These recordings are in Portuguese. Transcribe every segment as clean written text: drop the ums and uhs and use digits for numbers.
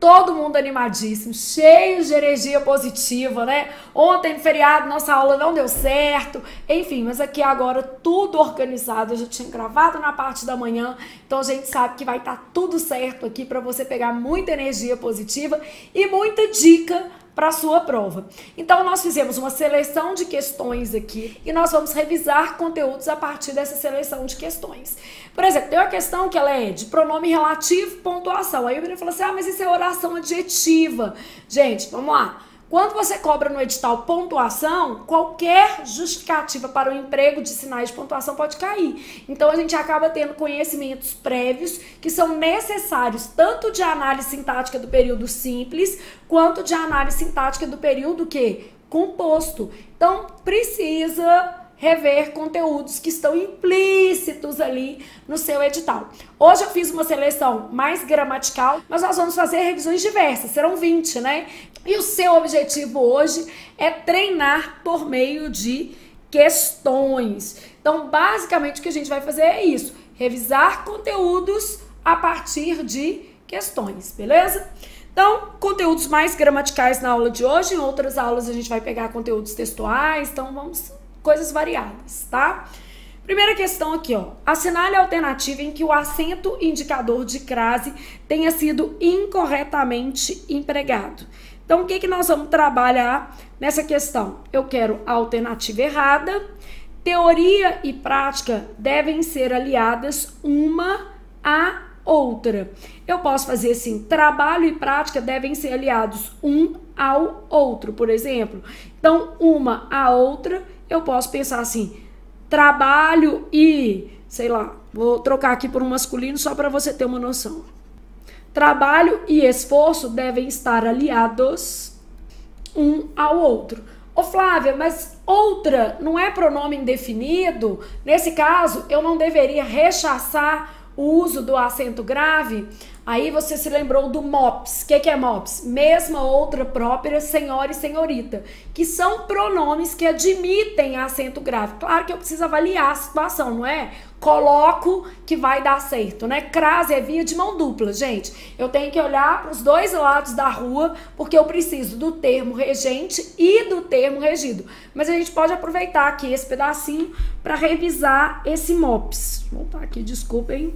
Todo mundo animadíssimo, cheio de energia positiva, né? Ontem, no feriado, nossa aula não deu certo. Enfim, mas aqui agora tudo organizado. Eu já tinha gravado na parte da manhã, então a gente sabe que vai estar tudo certo aqui para você pegar muita energia positiva e muita dica para a sua prova. Então, nós fizemos uma seleção de questões aqui e nós vamos revisar conteúdos a partir dessa seleção de questões. Por exemplo, tem uma questão que ela é de pronome relativo, pontuação. Aí o menino falou assim, mas isso é oração adjetiva. Gente, vamos lá. Quando você cobra no edital pontuação, qualquer justificativa para o emprego de sinais de pontuação pode cair. Então, a gente acaba tendo conhecimentos prévios que são necessários tanto de análise sintática do período simples, quanto de análise sintática do período composto. Então, precisa rever conteúdos que estão implícitos ali no seu edital. Hoje eu fiz uma seleção mais gramatical, mas nós vamos fazer revisões diversas, serão 20, né? E o seu objetivo hoje é treinar por meio de questões. Então, basicamente, o que a gente vai fazer é isso, revisar conteúdos a partir de questões, beleza? Então, conteúdos mais gramaticais na aula de hoje, em outras aulas a gente vai pegar conteúdos textuais, então vamos... coisas variadas, tá? Primeira questão aqui, ó. Assinale a alternativa em que o acento indicador de crase tenha sido incorretamente empregado. Então, o que nós vamos trabalhar nessa questão? Eu quero a alternativa errada. Teoria e prática devem ser aliadas uma à outra. Eu posso fazer assim, trabalho e prática devem ser aliados um ao outro, por exemplo. Então, uma à outra, eu posso pensar assim, trabalho e, sei lá, vou trocar aqui por um masculino só para você ter uma noção. Trabalho e esforço devem estar aliados um ao outro. Ô Flávia, mas outra não é pronome indefinido? Nesse caso, eu não deveria rechaçar o uso do acento grave? Aí você se lembrou do MOPS. O que é MOPS? Mesma, outra, própria, senhora e senhorita, que são pronomes que admitem acento grave. Claro que eu preciso avaliar a situação, não é? Coloco que vai dar certo, né? Crase é via de mão dupla, gente. Eu tenho que olhar para os dois lados da rua, porque eu preciso do termo regente e do termo regido. Mas a gente pode aproveitar aqui esse pedacinho para revisar esse MOPS. Vou voltar aqui, desculpem.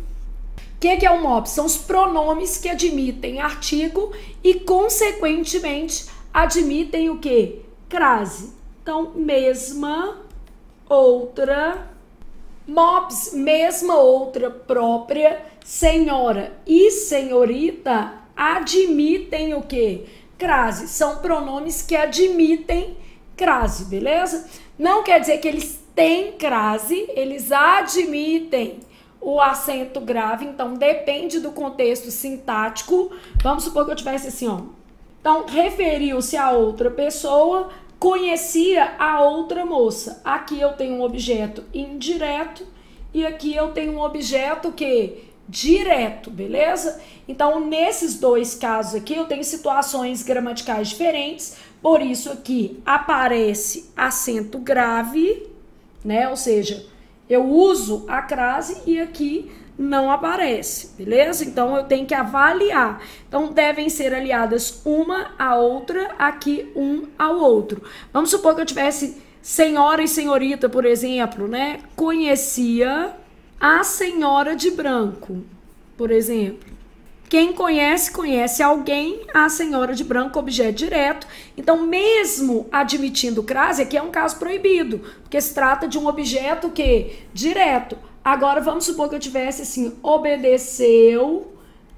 O que é o MOPS? São os pronomes que admitem artigo e, consequentemente, admitem o quê? Crase. Então, mesma, outra, MOPS, mesma, outra, própria, senhora e senhorita admitem o quê? Crase. São pronomes que admitem crase, beleza? Não quer dizer que eles têm crase, eles admitem o acento grave, então depende do contexto sintático. Vamos supor que eu tivesse assim, ó. Então, referiu-se a outra pessoa, conhecia a outra moça. Aqui eu tenho um objeto indireto e aqui eu tenho um objeto direto, beleza? Então, nesses dois casos aqui, eu tenho situações gramaticais diferentes, por isso aqui aparece acento grave, né? Ou seja, eu uso a crase e aqui não aparece, beleza? Então, eu tenho que avaliar. Então, devem ser aliadas uma à outra, aqui um ao outro. Vamos supor que eu tivesse senhora e senhorita, por exemplo, né? Conhecia a senhora de branco, por exemplo. Quem conhece, conhece alguém, a senhora de branco, objeto direto. Então, mesmo admitindo crase, aqui é um caso proibido, porque se trata de um objeto direto. Agora, vamos supor que eu tivesse assim, obedeceu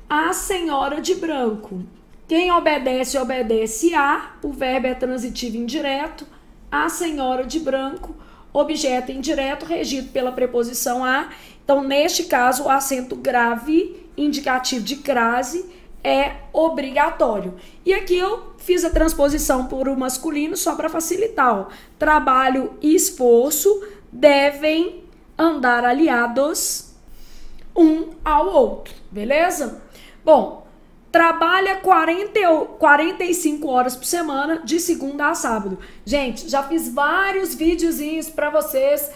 a senhora de branco. Quem obedece, obedece a, o verbo é transitivo indireto, a senhora de branco, objeto indireto, regido pela preposição a. Então, neste caso, o acento grave indicativo de crase é obrigatório. E aqui eu fiz a transposição por o masculino só para facilitar. Ó. Trabalho e esforço devem andar aliados um ao outro, beleza? Bom, trabalha 45 horas por semana, de segunda a sábado. Gente, já fiz vários videozinhos para vocês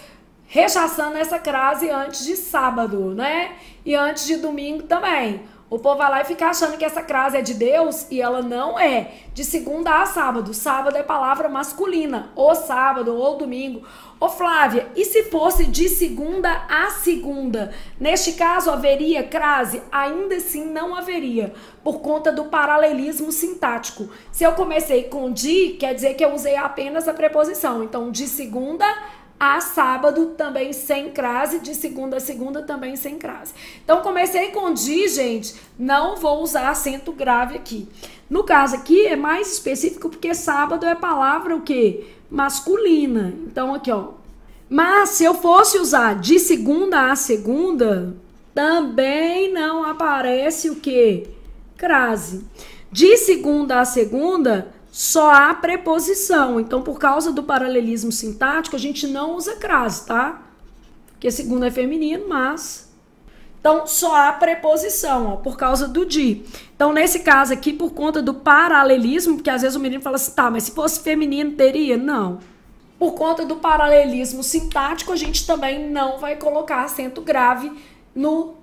rechaçando essa crase antes de sábado, né? E antes de domingo também. O povo vai lá e fica achando que essa crase é de Deus e ela não é. De segunda a sábado. Sábado é palavra masculina. Ou sábado, ou domingo. Ô Flávia, e se fosse de segunda a segunda? Neste caso, haveria crase? Ainda assim, não haveria. Por conta do paralelismo sintático. Se eu comecei com de, quer dizer que eu usei apenas a preposição. Então, de segunda a sábado também sem crase, de segunda a segunda também sem crase. Então, comecei com de, gente, não vou usar acento grave aqui. No caso aqui, é mais específico porque sábado é palavra o quê? Masculina. Então, aqui, ó. Mas, se eu fosse usar de segunda a segunda, também não aparece o quê? Crase. De segunda a segunda, só há preposição. Então, por causa do paralelismo sintático, a gente não usa crase, tá? Porque segunda é feminino, mas... Então, só há preposição, ó, por causa do de. Então, nesse caso aqui, por conta do paralelismo, porque às vezes o menino fala assim, tá, mas se fosse feminino, teria? Não. Por conta do paralelismo sintático, a gente também não vai colocar acento grave no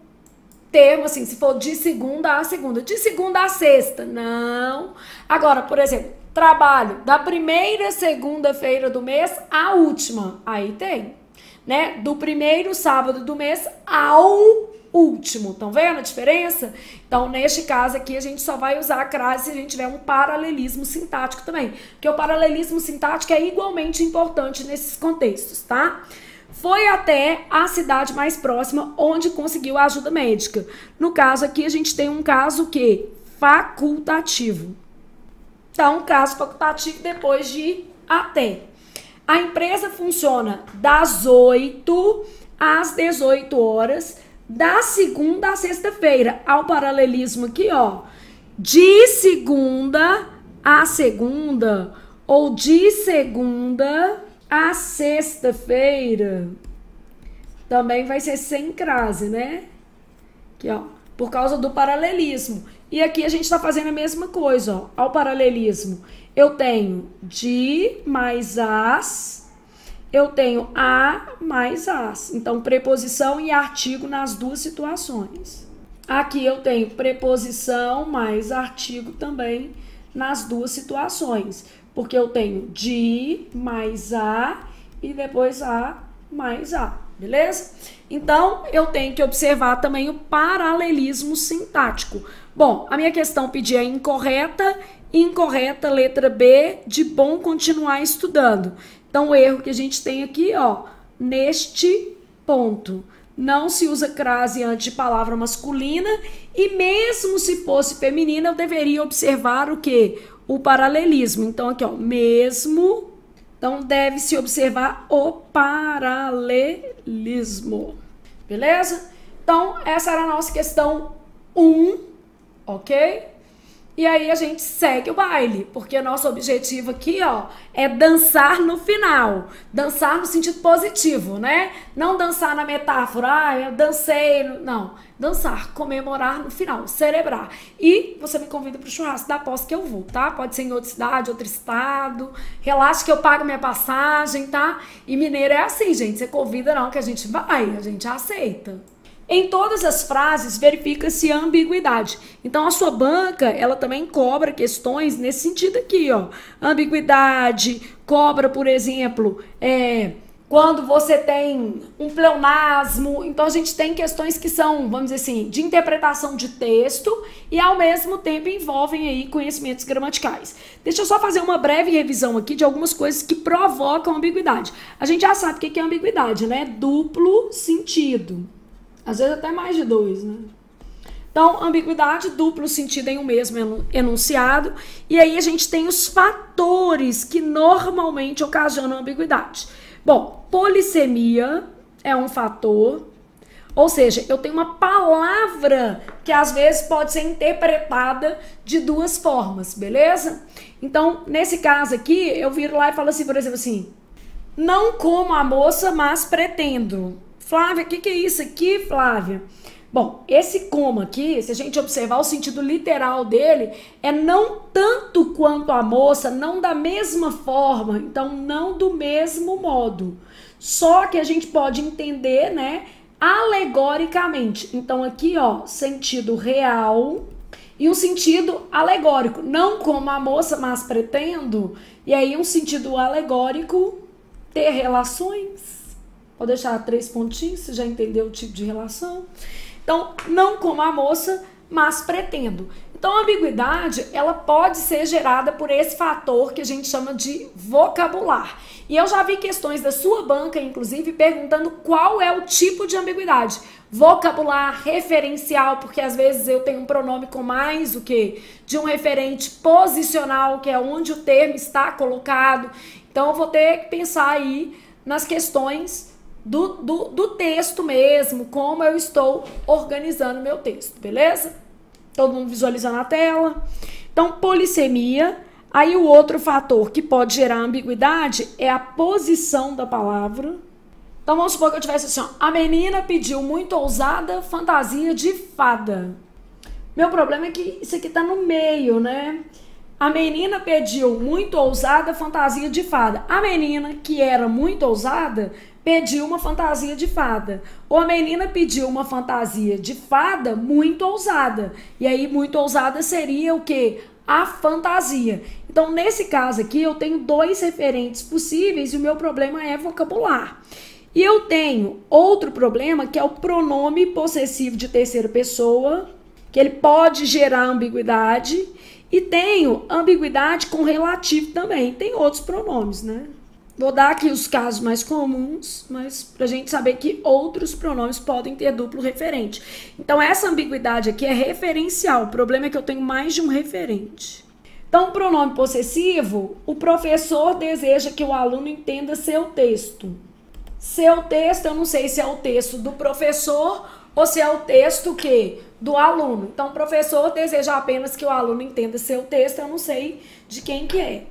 termo, assim, se for de segunda a segunda. De segunda a sexta, não. Agora, por exemplo, trabalho da primeira segunda-feira do mês à última. Aí tem, né? Do primeiro sábado do mês ao último. Estão vendo a diferença? Então, neste caso aqui, a gente só vai usar a crase se a gente tiver um paralelismo sintático também. Porque o paralelismo sintático é igualmente importante nesses contextos, tá? Foi até a cidade mais próxima onde conseguiu a ajuda médica. No caso aqui, a gente tem um caso que facultativo. Então, um caso facultativo depois de até. A empresa funciona das 8 às 18 horas, da segunda à sexta-feira. Ao paralelismo aqui, ó. De segunda a segunda ou de segunda a sexta-feira também vai ser sem crase, né? Aqui, ó, por causa do paralelismo. E aqui a gente tá fazendo a mesma coisa, ó. Ao paralelismo, eu tenho de mais as, eu tenho a mais as. Então, preposição e artigo nas duas situações. Aqui eu tenho preposição mais artigo também nas duas situações. Porque eu tenho de mais a e depois a mais a, beleza? Então, eu tenho que observar também o paralelismo sintático. Bom, a minha questão pedia incorreta, incorreta, letra B, de bom continuar estudando. Então, o erro que a gente tem aqui, ó, neste ponto. Não se usa crase antes de palavra masculina e mesmo se fosse feminina, eu deveria observar o quê? O paralelismo. Então, aqui, ó, mesmo. Então, deve-se observar o paralelismo. Beleza? Então, essa era a nossa questão 1, ok? E aí, a gente segue o baile, porque nosso objetivo aqui, ó, é dançar no final. Dançar no sentido positivo, né? Não dançar na metáfora, ah, eu dancei. Não. Dançar, comemorar no final, celebrar. E você me convida pro churrasco da pós que eu vou, tá? Pode ser em outra cidade, outro estado. Relaxa que eu pago minha passagem, tá? E mineiro é assim, gente. Você convida não, que a gente vai, a gente aceita. Em todas as frases, verifica-se a ambiguidade. Então, a sua banca, ela também cobra questões nesse sentido aqui, ó. Ambiguidade, cobra, por exemplo, quando você tem um pleonasmo. Então, a gente tem questões que são, vamos dizer assim, de interpretação de texto e, ao mesmo tempo, envolvem aí conhecimentos gramaticais. Deixa eu só fazer uma breve revisão aqui de algumas coisas que provocam ambiguidade. A gente já sabe o que é ambiguidade, né? Duplo sentido. Às vezes até mais de 2, né? Então, ambiguidade, duplo sentido em um mesmo enunciado. E aí a gente tem os fatores que normalmente ocasionam ambiguidade. Bom, polissemia é um fator. Ou seja, eu tenho uma palavra que às vezes pode ser interpretada de duas formas, beleza? Então, nesse caso aqui, eu viro lá e falo assim, por exemplo, assim, não como a moça, mas pretendo. Flávia, o que é isso aqui, Flávia? Bom, esse como aqui, se a gente observar o sentido literal dele, é não tanto quanto a moça, não da mesma forma, então não do mesmo modo. Só que a gente pode entender, né, alegoricamente. Então aqui, ó, sentido real e um sentido alegórico. Não como a moça, mas pretendo. E aí um sentido alegórico, ter relações. Vou deixar 3 pontinhos, você já entendeu o tipo de relação. Então, não como a moça, mas pretendo. Então, a ambiguidade, ela pode ser gerada por esse fator que a gente chama de vocabular. E eu já vi questões da sua banca, inclusive, perguntando qual é o tipo de ambiguidade. Vocabular, referencial, porque às vezes eu tenho um pronome com mais do que de um referente, posicional, que é onde o termo está colocado. Então, eu vou ter que pensar aí nas questões do texto mesmo, como eu estou organizando meu texto, beleza? Todo mundo visualizando a tela. Então, polissemia. Aí o outro fator que pode gerar ambiguidade é a posição da palavra. Então, vamos supor que eu tivesse assim, ó, a menina pediu muito ousada fantasia de fada. Meu problema é que isso aqui tá no meio, né? A menina pediu muito ousada fantasia de fada. A menina, que era muito ousada, pediu uma fantasia de fada. Ou a menina pediu uma fantasia de fada muito ousada. E aí, muito ousada seria o quê? A fantasia. Então, nesse caso aqui, eu tenho 2 referentes possíveis e o meu problema é vocabular. E eu tenho outro problema, que é o pronome possessivo de terceira pessoa, que ele pode gerar ambiguidade. E tenho ambiguidade com relativo também. Tem outros pronomes, né? Vou dar aqui os casos mais comuns, mas pra gente saber que outros pronomes podem ter duplo referente. Então, essa ambiguidade aqui é referencial. O problema é que eu tenho mais de um referente. Então, pronome possessivo, o professor deseja que o aluno entenda seu texto. Seu texto, eu não sei se é o texto do professor ou se é o texto que do aluno. Então, o professor deseja apenas que o aluno entenda seu texto, eu não sei de quem que é.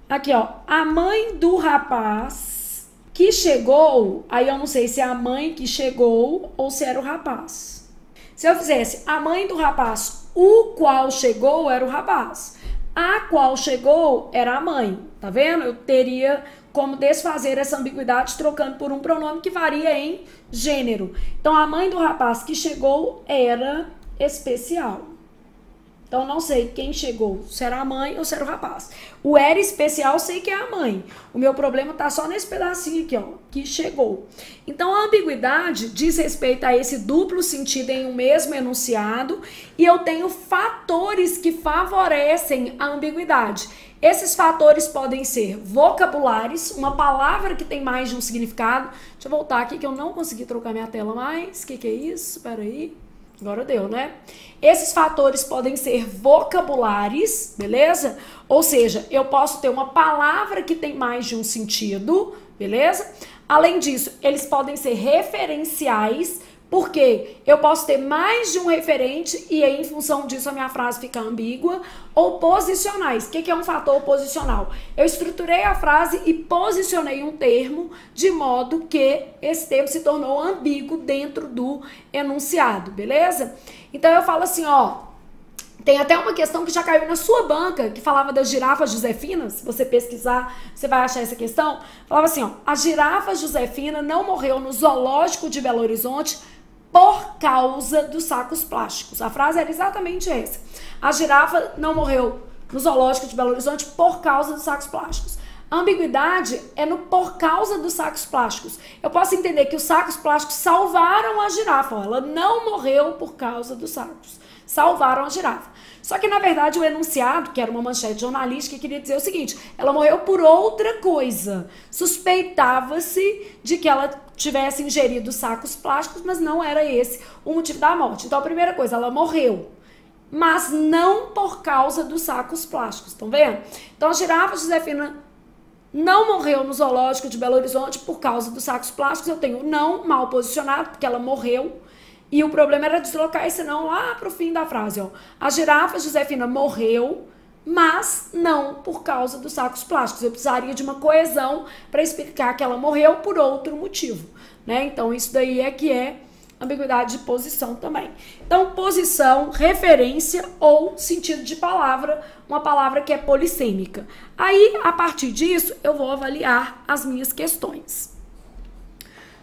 Aqui, ó, a mãe do rapaz que chegou, aí eu não sei se é a mãe que chegou ou se era o rapaz. Se eu fizesse a mãe do rapaz, o qual chegou era o rapaz. A qual chegou era a mãe, tá vendo? Eu teria como desfazer essa ambiguidade trocando por um pronome que varia em gênero. Então, a mãe do rapaz que chegou era especial. Então, não sei quem chegou, se era a mãe ou se era o rapaz. O era especial, sei que é a mãe. O meu problema tá só nesse pedacinho aqui, ó, que chegou. Então, a ambiguidade diz respeito a esse duplo sentido em um mesmo enunciado e eu tenho fatores que favorecem a ambiguidade. Esses fatores podem ser vocabulares, uma palavra que tem mais de um significado. Deixa eu voltar aqui que eu não consegui trocar minha tela mais. O que é isso? Espera aí. Agora deu, né? Esses fatores podem ser vocabulares, beleza? Ou seja, eu posso ter uma palavra que tem mais de um sentido, beleza? Além disso, eles podem ser referenciais, porque eu posso ter mais de um referente e aí, em função disso, a minha frase fica ambígua. Ou posicionais. O que é um fator posicional? Eu estruturei a frase e posicionei um termo de modo que esse termo se tornou ambíguo dentro do enunciado, beleza? Então, eu falo assim, ó, tem até uma questão que já caiu na sua banca, que falava das girafas Josefina. Se você pesquisar, você vai achar essa questão. Falava assim, ó, a girafa Josefina não morreu no zoológico de Belo Horizonte por causa dos sacos plásticos. A frase era exatamente essa. A girafa não morreu no zoológico de Belo Horizonte por causa dos sacos plásticos. A ambiguidade é no por causa dos sacos plásticos. Eu posso entender que os sacos plásticos salvaram a girafa. Ó, ela não morreu por causa dos sacos. Salvaram a girafa. Só que, na verdade, o enunciado, que era uma manchete jornalística, queria dizer o seguinte: ela morreu por outra coisa. Suspeitava-se de que ela tivesse ingerido sacos plásticos, mas não era esse o motivo da morte. Então, a primeira coisa, ela morreu, mas não por causa dos sacos plásticos. Estão vendo? Então, a girafa Josefina não morreu no zoológico de Belo Horizonte por causa dos sacos plásticos. Eu tenho não mal posicionado, porque ela morreu. E o problema era deslocar esse não lá pro fim da frase, ó. A girafa Josefina morreu, mas não por causa dos sacos plásticos. Eu precisaria de uma coesão para explicar que ela morreu por outro motivo, né? Então, isso daí é que é ambiguidade de posição também. Então, posição, referência ou sentido de palavra, uma palavra que é polissêmica. Aí, a partir disso, eu vou avaliar as minhas questões.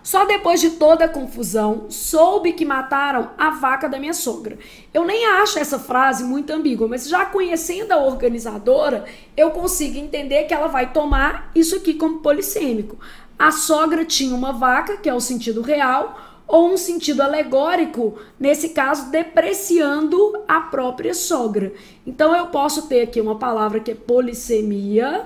Só depois de toda a confusão, soube que mataram a vaca da minha sogra. Eu nem acho essa frase muito ambígua, mas já conhecendo a organizadora, eu consigo entender que ela vai tomar isso aqui como polissêmico. A sogra tinha uma vaca, que é o sentido real, ou um sentido alegórico, nesse caso, depreciando a própria sogra. Então, eu posso ter aqui uma palavra que é polissemia,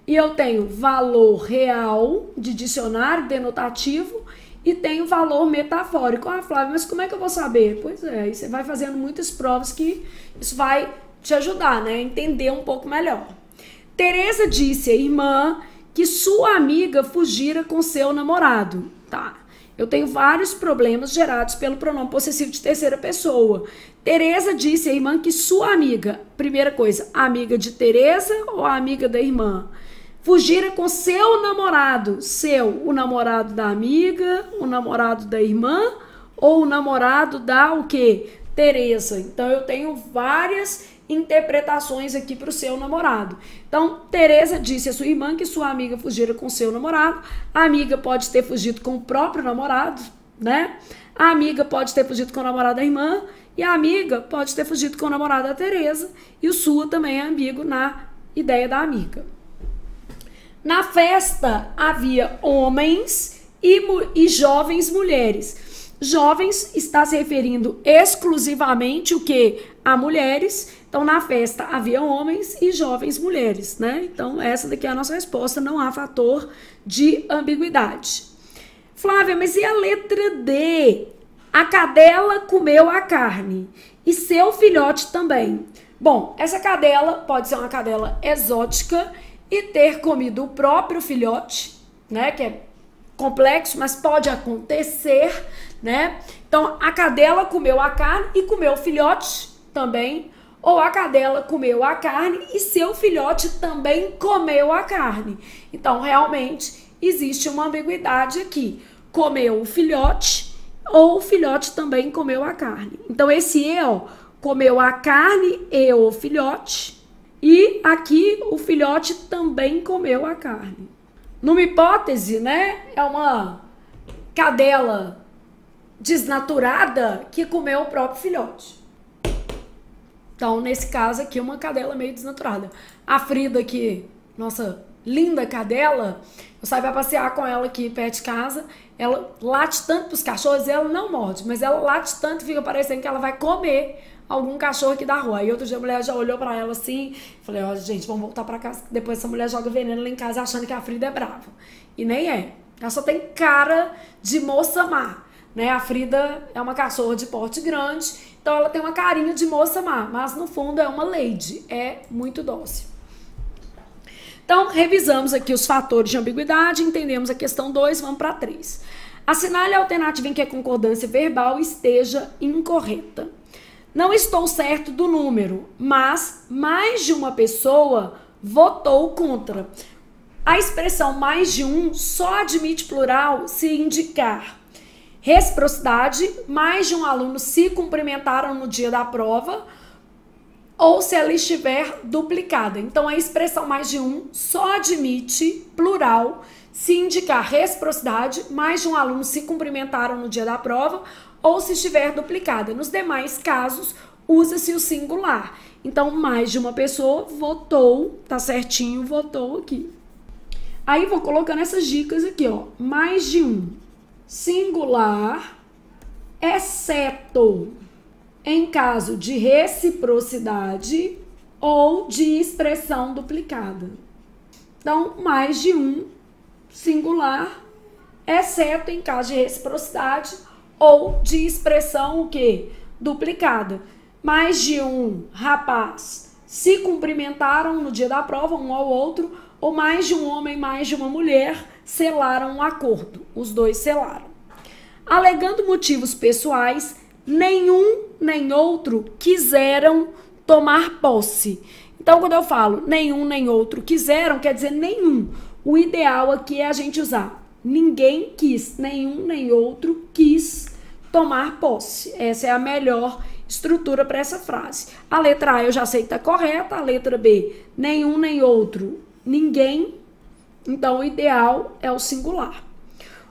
e eu tenho valor real de dicionário denotativo e tenho valor metafórico. Ah, Flávia, mas como é que eu vou saber? Pois é, aí você vai fazendo muitas provas que isso vai te ajudar, né, a entender um pouco melhor. Teresa disse à irmã que sua amiga fugira com seu namorado. Tá, eu tenho vários problemas gerados pelo pronome possessivo de terceira pessoa. Teresa disse à irmã que sua amiga, primeira coisa, amiga de Teresa ou amiga da irmã? Fugira com seu namorado. Seu, o namorado da amiga, o namorado da irmã ou o namorado da o quê? Teresa. Então, eu tenho várias interpretações aqui para o seu namorado. Então, Teresa disse à sua irmã que sua amiga fugira com seu namorado. A amiga pode ter fugido com o próprio namorado, né? A amiga pode ter fugido com o namorado da irmã e a amiga pode ter fugido com o namorado da Teresa. E o sua também é ambíguo na ideia da amiga. Na festa havia homens e jovens mulheres. Jovens está se referindo exclusivamente o que? A mulheres. Então, na festa havia homens e jovens mulheres, né? Então, essa daqui é a nossa resposta, não há fator de ambiguidade. Flávia, mas e a letra D? A cadela comeu a carne e seu filhote também. Bom, essa cadela pode ser uma cadela exótica e ter comido o próprio filhote, né, que é complexo, mas pode acontecer, né? Então, a cadela comeu a carne e comeu o filhote também, ou a cadela comeu a carne e seu filhote também comeu a carne. Então, realmente, existe uma ambiguidade aqui. Comeu o filhote ou o filhote também comeu a carne. Então, esse E, ó, comeu a carne e o filhote. E aqui o filhote também comeu a carne. Numa hipótese, né, é uma cadela desnaturada que comeu o próprio filhote. Então, nesse caso aqui, uma cadela meio desnaturada. A Frida aqui, nossa linda cadela, eu saio pra passear com ela aqui perto de casa, ela late tanto pros cachorros, ela não morde, mas ela late tanto, fica parecendo que ela vai comer algum cachorro aqui da rua. Aí outro dia a mulher já olhou pra ela assim, falei, ó, gente, vamos voltar pra casa, depois essa mulher joga veneno lá em casa achando que a Frida é brava. E nem é. Ela só tem cara de moça má, né? A Frida é uma cachorra de porte grande, então ela tem uma carinha de moça má, mas no fundo é uma lady, é muito dócil. Então, revisamos aqui os fatores de ambiguidade, entendemos a questão 2, vamos para 3. Assinale a alternativa em que a concordância verbal esteja incorreta. Não estou certo do número, mas mais de uma pessoa votou contra. A expressão mais de um só admite plural se indicar reciprocidade, mais de um aluno se cumprimentaram no dia da prova, ou se ela estiver duplicada. Então, a expressão mais de um só admite plural se indicar reciprocidade, mais de um aluno se cumprimentaram no dia da prova, ou se estiver duplicada. Nos demais casos, usa-se o singular. Então, mais de uma pessoa votou, tá certinho, votou aqui. Aí, vou colocando essas dicas aqui, ó. Mais de um. Singular, exceto em caso de reciprocidade ou de expressão duplicada. Então, mais de um, singular, exceto em caso de reciprocidade ou de expressão o quê? Duplicada. Mais de um rapaz se cumprimentaram no dia da prova, um ao outro, ou mais de um homem, mais de uma mulher selaram um acordo. Os dois selaram. Alegando motivos pessoais, nenhum nem outro quiseram tomar posse. Então, quando eu falo nenhum nem outro quiseram, quer dizer nenhum. O ideal aqui é a gente usar ninguém quis, nenhum nem outro quis tomar posse. Essa é a melhor estrutura para essa frase. A letra A eu já sei que está correta, a letra B, nenhum nem outro, ninguém. Então, o ideal é o singular.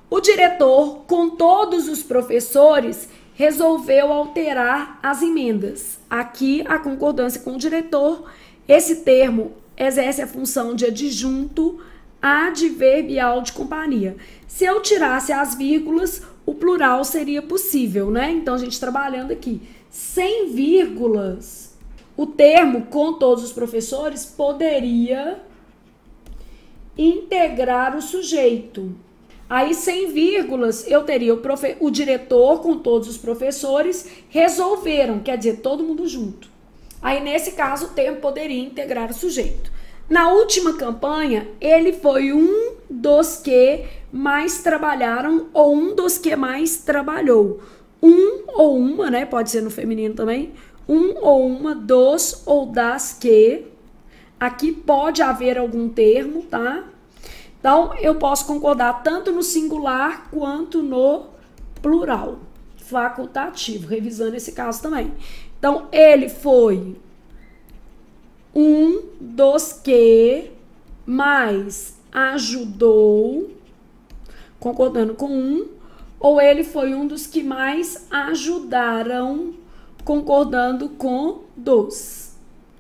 O diretor, com todos os professores, resolveu alterar as emendas. Aqui, a concordância com o diretor, esse termo exerce a função de adjunto adverbial de companhia. Se eu tirasse as vírgulas, o plural seria possível, né? Então, a gente trabalhando aqui. Sem vírgulas, o termo com todos os professores poderia integrar o sujeito. Aí, sem vírgulas, eu teria o diretor com todos os professores resolveram, quer dizer, todo mundo junto. Aí, nesse caso, o termo poderia integrar o sujeito. Na última campanha, ele foi um dos que mais trabalharam ou um dos que mais trabalhou. Um ou uma, né? Pode ser no feminino também. Um ou uma dos ou das que. Aqui pode haver algum termo, tá? Então, eu posso concordar tanto no singular quanto no plural. Facultativo, revisando esse caso também. Então, ele foi um dos que mais ajudou, concordando com um, ou ele foi um dos que mais ajudaram, concordando com dos.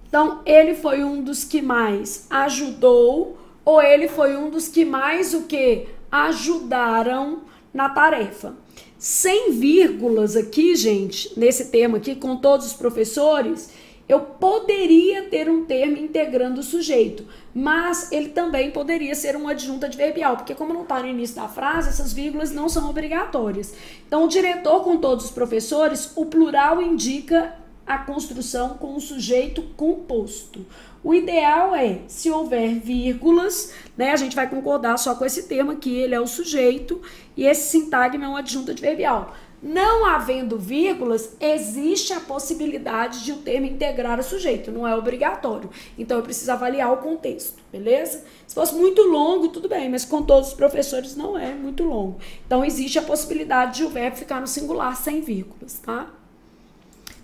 Então, ele foi um dos que mais ajudou, ou ele foi um dos que mais o que? Ajudaram na tarefa. Sem vírgulas aqui, gente, nesse termo aqui, com todos os professores, eu poderia ter um termo integrando o sujeito, mas ele também poderia ser um adjunto adverbial, porque como não está no início da frase, essas vírgulas não são obrigatórias. Então, o diretor com todos os professores, o plural indica a construção com o sujeito composto. O ideal é, se houver vírgulas, né, a gente vai concordar só com esse termo aqui, ele é o sujeito, e esse sintagma é um adjunto adverbial. Não havendo vírgulas, existe a possibilidade de o termo integrar o sujeito, não é obrigatório. Então, eu preciso avaliar o contexto, beleza? Se fosse muito longo, tudo bem, mas com todos os professores não é muito longo. Então, existe a possibilidade de o verbo ficar no singular sem vírgulas, tá?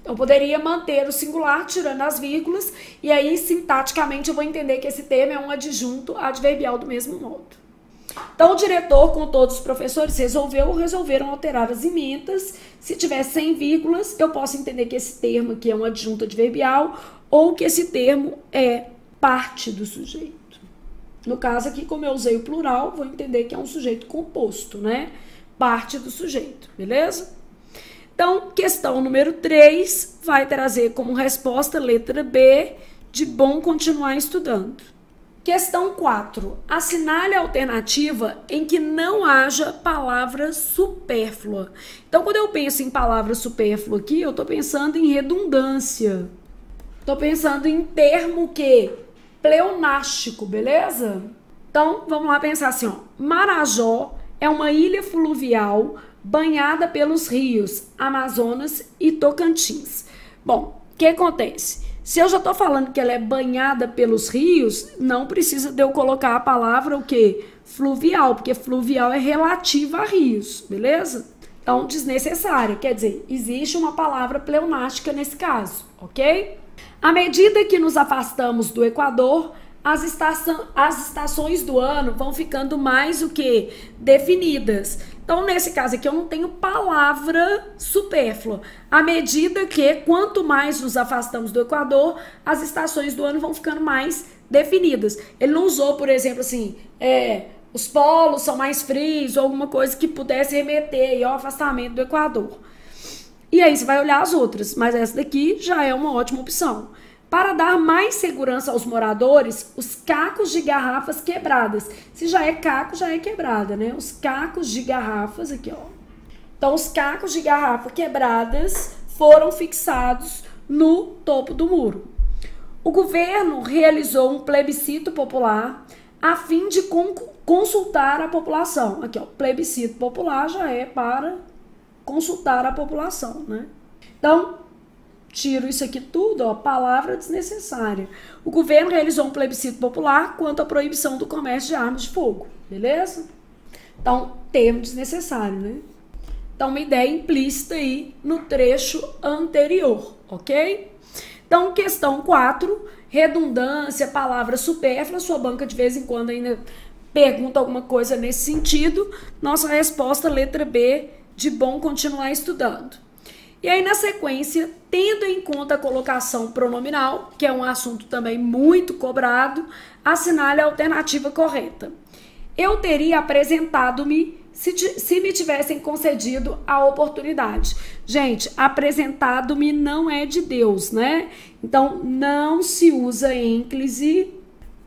Então, eu poderia manter o singular tirando as vírgulas, e aí, sintaticamente, eu vou entender que esse termo é um adjunto adverbial do mesmo modo. Então, o diretor, com todos os professores, resolveram alterar as emendas. Se tiver sem vírgulas, eu posso entender que esse termo aqui é um adjunto adverbial ou que esse termo é parte do sujeito. No caso aqui, como eu usei o plural, vou entender que é um sujeito composto, né? Parte do sujeito, beleza? Então, questão número 3 vai trazer como resposta letra B, de bom continuar estudando. Questão 4. Assinale a alternativa em que não haja palavra supérflua. Então, quando eu penso em palavra supérflua aqui, eu estou pensando em redundância. Estou pensando em termo que? Pleonástico, beleza? Então, vamos lá pensar assim, ó. Marajó é uma ilha fluvial banhada pelos rios Amazonas e Tocantins. Bom, o que acontece? Se eu já estou falando que ela é banhada pelos rios, não precisa de eu colocar a palavra o quê? Fluvial, porque fluvial é relativa a rios, beleza? Então, desnecessária, quer dizer, existe uma palavra pleonástica nesse caso, ok? À medida que nos afastamos do Equador, as estações do ano vão ficando mais o quê? Definidas. Então, nesse caso aqui, eu não tenho palavra supérflua. À medida que, quanto mais nos afastamos do Equador, as estações do ano vão ficando mais definidas. Ele não usou, por exemplo, assim, os polos são mais frios, ou alguma coisa que pudesse remeter aí ao afastamento do Equador. E aí você vai olhar as outras, mas essa daqui já é uma ótima opção. Para dar mais segurança aos moradores, os cacos de garrafas quebradas. Se já é caco, já é quebrada, né? Os cacos de garrafas, aqui, ó. Então, os cacos de garrafa quebradas foram fixados no topo do muro. O governo realizou um plebiscito popular a fim de consultar a população. Aqui, ó, plebiscito popular já é para consultar a população, né? Então, tiro isso aqui tudo, ó, palavra desnecessária. O governo realizou um plebiscito popular quanto à proibição do comércio de armas de fogo, beleza? Então, termo desnecessário, né? Então, uma ideia implícita aí no trecho anterior, ok? Então, questão 4, redundância, palavra supérflua, sua banca de vez em quando ainda pergunta alguma coisa nesse sentido, nossa resposta, letra B, de bom continuar estudando. E aí, na sequência, tendo em conta a colocação pronominal, que é um assunto também muito cobrado, assinale a alternativa correta. Eu teria apresentado-me se me tivessem concedido a oportunidade. Gente, apresentado-me não é de Deus, né? Então, não se usa ênclise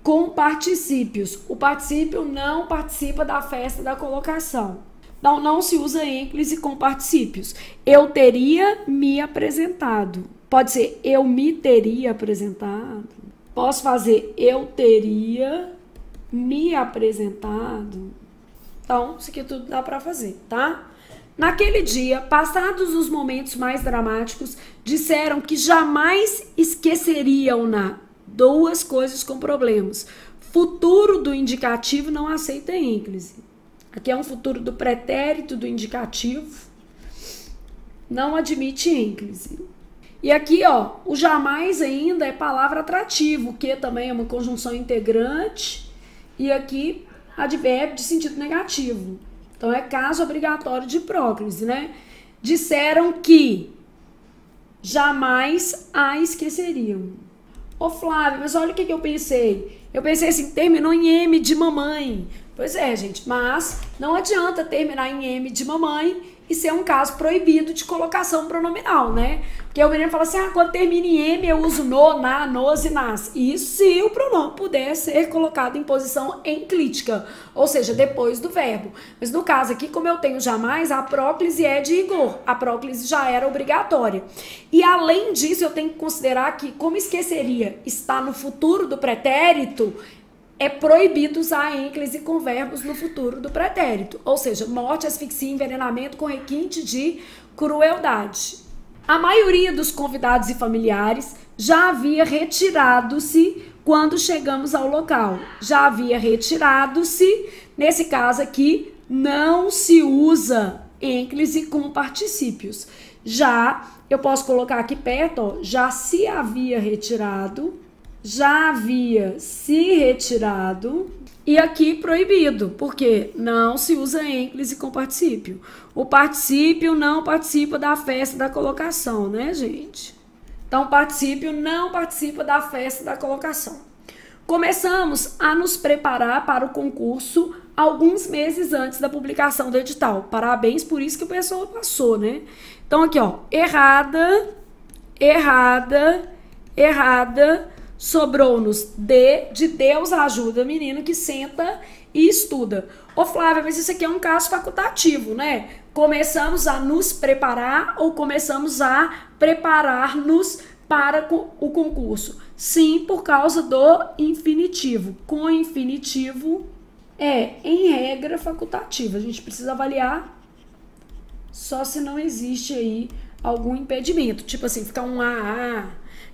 com particípios. O particípio não participa da festa da colocação. Então, não se usa ênclise com particípios. Eu teria me apresentado. Pode ser eu me teria apresentado. Posso fazer eu teria me apresentado. Então, isso aqui tudo dá para fazer, tá? Naquele dia, passados os momentos mais dramáticos, disseram que jamais esqueceriam-na. Duas coisas com problemas. Futuro do indicativo não aceita ênclise. Aqui é um futuro do pretérito do indicativo. Não admite ênclise. E aqui, ó, o jamais ainda é palavra atrativo, que também é uma conjunção integrante. E aqui, advérbio de sentido negativo. Então, é caso obrigatório de próclise, né? Disseram que jamais a esqueceriam. Ô, Flávia, mas olha o que eu pensei. Eu pensei assim, terminou em M de mamãe. Pois é, gente, mas não adianta terminar em M de mamãe e ser um caso proibido de colocação pronominal, né? Porque o menino fala assim, quando termina em M eu uso no, na, nos e nas. Isso se o pronome puder ser colocado em posição enclítica, ou seja, depois do verbo. Mas no caso aqui, como eu tenho jamais, a próclise é de rigor. A próclise já era obrigatória. E além disso, eu tenho que considerar que, como esqueceria, está no futuro do pretérito, é proibido usar a ênclise com verbos no futuro do pretérito. Ou seja, morte, asfixia, envenenamento com requinte de crueldade. A maioria dos convidados e familiares já havia retirado-se quando chegamos ao local. Já havia retirado-se, nesse caso aqui, não se usa ênclise com particípios. Já, eu posso colocar aqui perto, ó, já se havia retirado, já havia se retirado, e aqui proibido, porque não se usa ênclise com particípio. O particípio não participa da festa da colocação, né, gente? Então, o particípio não participa da festa da colocação. Começamos a nos preparar para o concurso alguns meses antes da publicação do edital. Parabéns por isso que o pessoal passou, né? Então, aqui, ó, errada, errada, errada. Sobrou-nos de Deus ajuda, menino que senta e estuda. Ô Flávia, mas isso aqui é um caso facultativo, né? Começamos a nos preparar ou começamos a preparar-nos para o concurso? Sim, por causa do infinitivo. Com infinitivo é, em regra, facultativa. A gente precisa avaliar só se não existe aí algum impedimento. Tipo assim, ficar um a.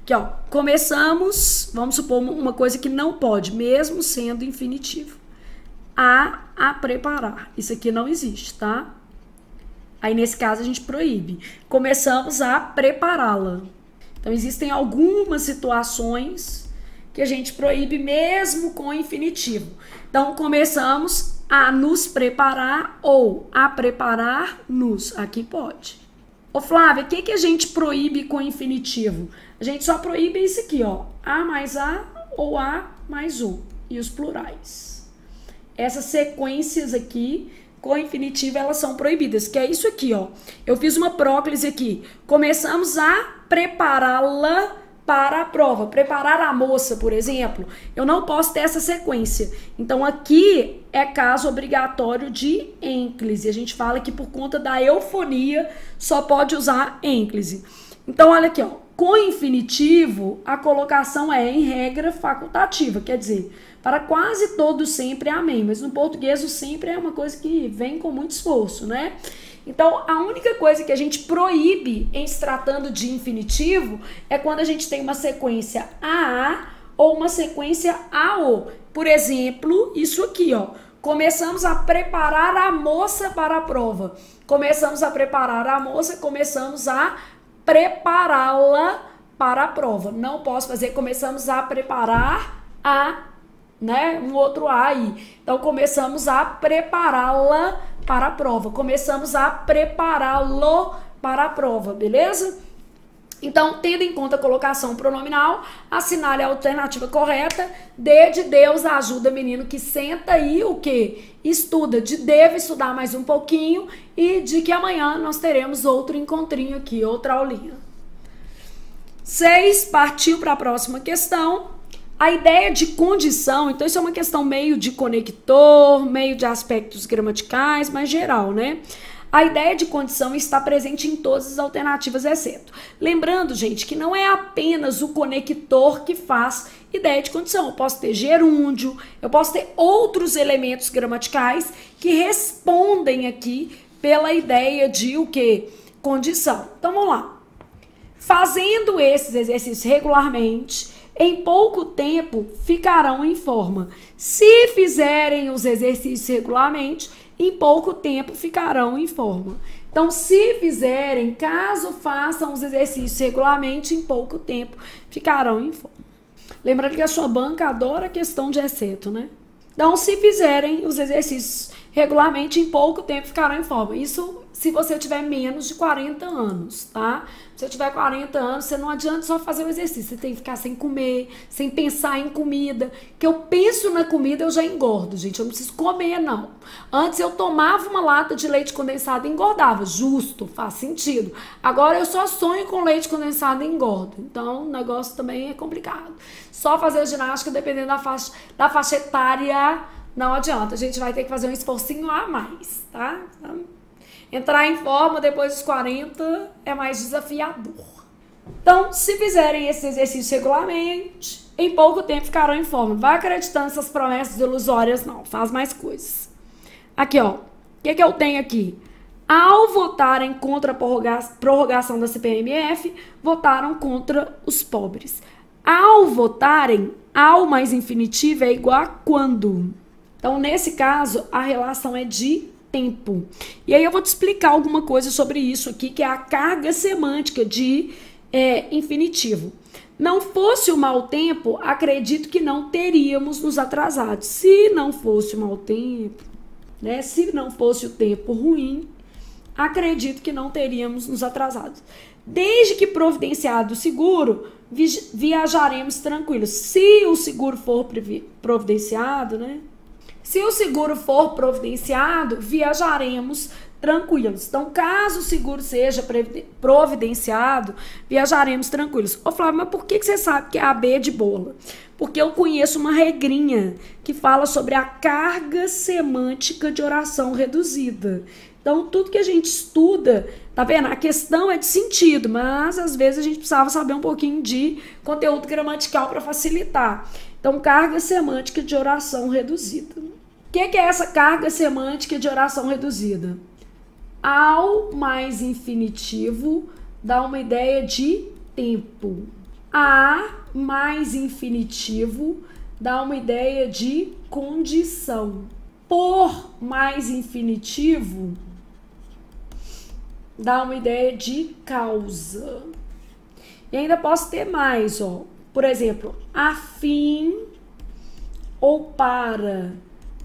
Aqui, ó, começamos, vamos supor uma coisa que não pode, mesmo sendo infinitivo. A preparar. Isso aqui não existe, tá? Aí, nesse caso, a gente proíbe. Começamos a prepará-la. Então, existem algumas situações que a gente proíbe mesmo com infinitivo. Então, começamos a nos preparar ou a preparar-nos. Aqui pode. Ô, Flávia, o que a gente proíbe com infinitivo? A gente só proíbe isso aqui, ó. A mais a ou a mais o. E os plurais. Essas sequências aqui, com infinitivo, elas são proibidas. Que é isso aqui, ó. Eu fiz uma próclise aqui. Começamos a prepará-la para a prova. Preparar a moça, por exemplo. Eu não posso ter essa sequência. Então, aqui é caso obrigatório de ênclise. A gente fala que por conta da eufonia só pode usar ênclise. Então, olha aqui, ó. Com infinitivo, a colocação é, em regra, facultativa. Quer dizer, para quase todo sempre é amém. Mas no português o sempre é uma coisa que vem com muito esforço, né? Então, a única coisa que a gente proíbe em se tratando de infinitivo é quando a gente tem uma sequência a ou uma sequência AO. Por exemplo, isso aqui, ó. Começamos a preparar a moça para a prova. Começamos a preparar a moça, começamos a prepará-la para a prova. Não posso fazer começamos a preparar a né, um outro A aí. Então, começamos a prepará-la para a prova. Começamos a prepará-lo para a prova, beleza? Então, tendo em conta a colocação pronominal, assinale a alternativa correta. D de Deus, ajuda menino que senta e o quê? Estuda. De deve estudar mais um pouquinho e de que amanhã nós teremos outro encontrinho aqui, outra aulinha. 6, partiu para a próxima questão. A ideia de condição, então isso é uma questão meio de conector, meio de aspectos gramaticais, mas geral, né? A ideia de condição está presente em todas as alternativas, exceto. Lembrando, gente, que não é apenas o conector que faz ideia de condição. Eu posso ter gerúndio, eu posso ter outros elementos gramaticais que respondem aqui pela ideia de o quê? Condição. Então, vamos lá. Fazendo esses exercícios regularmente, em pouco tempo ficarão em forma. Se fizerem os exercícios regularmente, em pouco tempo ficarão em forma. Então, se fizerem, caso façam os exercícios regularmente, em pouco tempo ficarão em forma. Lembrando que a sua banca adora a questão de exceto, né? Então, se fizerem os exercícios regularmente, em pouco tempo ficarão em forma. Isso se você tiver menos de 40 anos, tá? Se você tiver 40 anos, você não adianta só fazer o exercício. Você tem que ficar sem comer, sem pensar em comida. Que eu penso na comida, eu já engordo, gente. Eu não preciso comer, não. Antes eu tomava uma lata de leite condensado e engordava. Justo, faz sentido. Agora eu só sonho com leite condensado e engordo. Então, o negócio também é complicado. Só fazer ginástica, dependendo da faixa etária, não adianta. A gente vai ter que fazer um esforcinho a mais, tá? Entrar em forma depois dos 40 é mais desafiador. Então, se fizerem esses exercícios regularmente, em pouco tempo ficarão em forma. Vai acreditando nessas promessas ilusórias, não. Faz mais coisas. Aqui, ó. O que que eu tenho aqui? Ao votarem contra a prorrogação da CPMF, votaram contra os pobres. Ao votarem, ao mais infinitivo é igual a quando. Então, nesse caso, a relação é de tempo. E aí eu vou te explicar alguma coisa sobre isso aqui, que é a carga semântica de infinitivo. Não fosse o mau tempo, acredito que não teríamos nos atrasado. Se não fosse o mau tempo, né? Se não fosse o tempo ruim, acredito que não teríamos nos atrasado. Desde que providenciado o seguro, viajaremos tranquilos. Se o seguro for providenciado, né? Se o seguro for providenciado, viajaremos tranquilos. Então, caso o seguro seja providenciado, viajaremos tranquilos. Ô, Flávio, mas por que você sabe que é a B de bola? Porque eu conheço uma regrinha que fala sobre a carga semântica de oração reduzida. Então, tudo que a gente estuda, tá vendo? A questão é de sentido, mas às vezes a gente precisava saber um pouquinho de conteúdo gramatical para facilitar. Então, carga semântica de oração reduzida. O que é essa carga semântica de oração reduzida? Ao mais infinitivo dá uma ideia de tempo. A mais infinitivo dá uma ideia de condição. Por mais infinitivo dá uma ideia de causa. E ainda posso ter mais, ó. Por exemplo, a fim ou para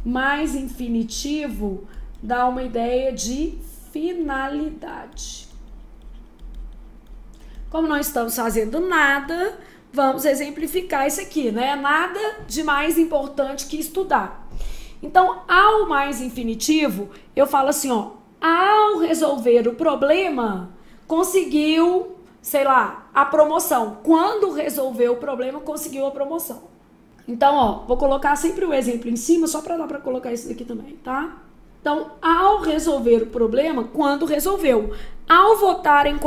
mais infinitivo dá uma ideia de finalidade. Como não estamos fazendo nada, vamos exemplificar isso aqui, né? Nada de mais importante que estudar. Então, ao mais infinitivo, eu falo assim, ó, ao resolver o problema, conseguiu, sei lá, a promoção. Quando resolveu o problema, conseguiu a promoção. Então, ó, vou colocar sempre o exemplo em cima, só para dar para colocar isso daqui também, tá? Então, ao resolver o problema, quando resolveu. Ao votarem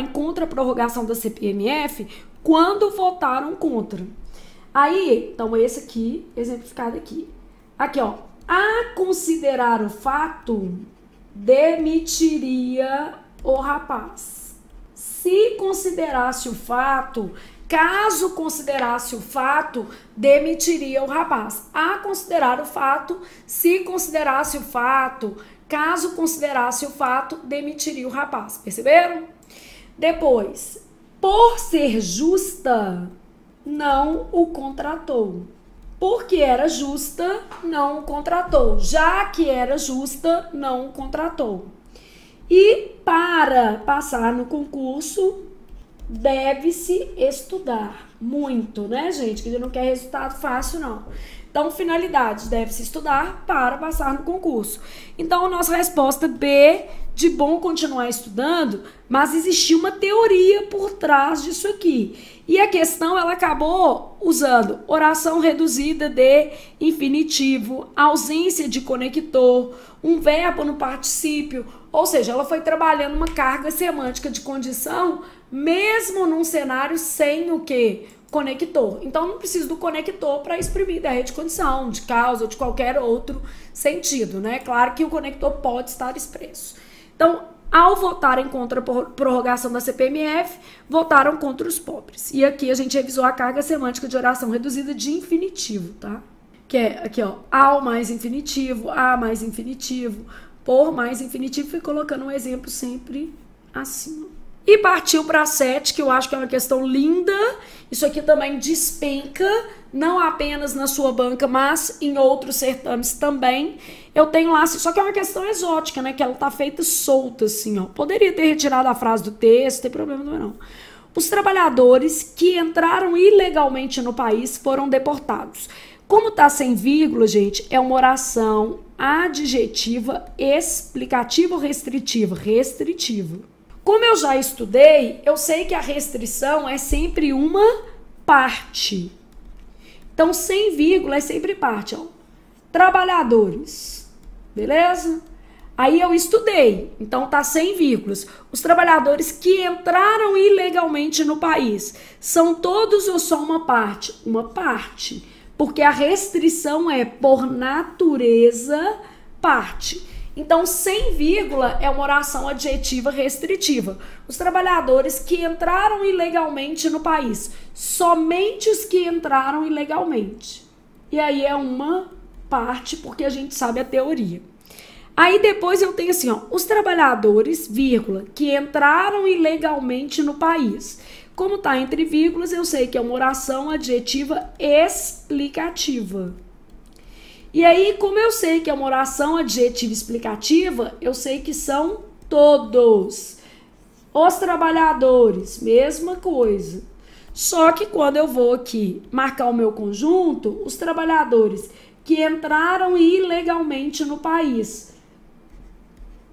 contra a prorrogação da CPMF, quando votaram contra. Aí, então, esse aqui, exemplificado aqui. Aqui, ó. A considerar o fato, demitiria o rapaz. Se considerasse o fato, caso considerasse o fato, demitiria o rapaz. A considerar o fato, se considerasse o fato, caso considerasse o fato, demitiria o rapaz. Perceberam? Depois, por ser justa, não o contratou. Porque era justa, não contratou. Já que era justa, não contratou. E para passar no concurso, deve-se estudar muito, né, gente? Que a gente não quer resultado fácil, não. Então, finalidade, deve-se estudar para passar no concurso. Então, a nossa resposta B, de bom continuar estudando, mas existia uma teoria por trás disso aqui. E a questão, ela acabou usando oração reduzida de infinitivo, ausência de conector, um verbo no particípio, ou seja, ela foi trabalhando uma carga semântica de condição, mesmo num cenário sem o quê? Conector. Então, não precisa do conector para exprimir ideia de condição, de causa ou de qualquer outro sentido, né? Claro que o conector pode estar expresso. Então, ao votarem contra a prorrogação da CPMF, votaram contra os pobres. E aqui a gente revisou a carga semântica de oração reduzida de infinitivo, tá? Que é aqui, ó, ao mais infinitivo, a mais infinitivo, por mais infinitivo, fui colocando um exemplo sempre acima. E partiu para 7, que eu acho que é uma questão linda. Isso aqui também despenca, não apenas na sua banca, mas em outros certames também. Eu tenho lá, só que é uma questão exótica, né? Que ela tá feita solta, assim, ó. Poderia ter retirado a frase do texto, não tem problema não. Os trabalhadores que entraram ilegalmente no país foram deportados. Como tá sem vírgula, gente, é uma oração adjetiva explicativa ou restritiva? Restritiva. Como eu já estudei, eu sei que a restrição é sempre uma parte. Então, sem vírgula é sempre parte, ó. Trabalhadores, beleza? Aí eu estudei, então tá sem vírgulas. Os trabalhadores que entraram ilegalmente no país, são todos ou só uma parte? Uma parte, porque a restrição é, por natureza, parte. Então, sem vírgula é uma oração adjetiva restritiva. Os trabalhadores que entraram ilegalmente no país, somente os que entraram ilegalmente. E aí é uma parte, porque a gente sabe a teoria. Aí depois eu tenho assim, ó, os trabalhadores, vírgula, que entraram ilegalmente no país. Como tá entre vírgulas, eu sei que é uma oração adjetiva explicativa. E aí, como eu sei que é uma oração adjetiva explicativa, eu sei que são todos. Os trabalhadores, mesma coisa. Só que quando eu vou aqui marcar o meu conjunto, os trabalhadores que entraram ilegalmente no país,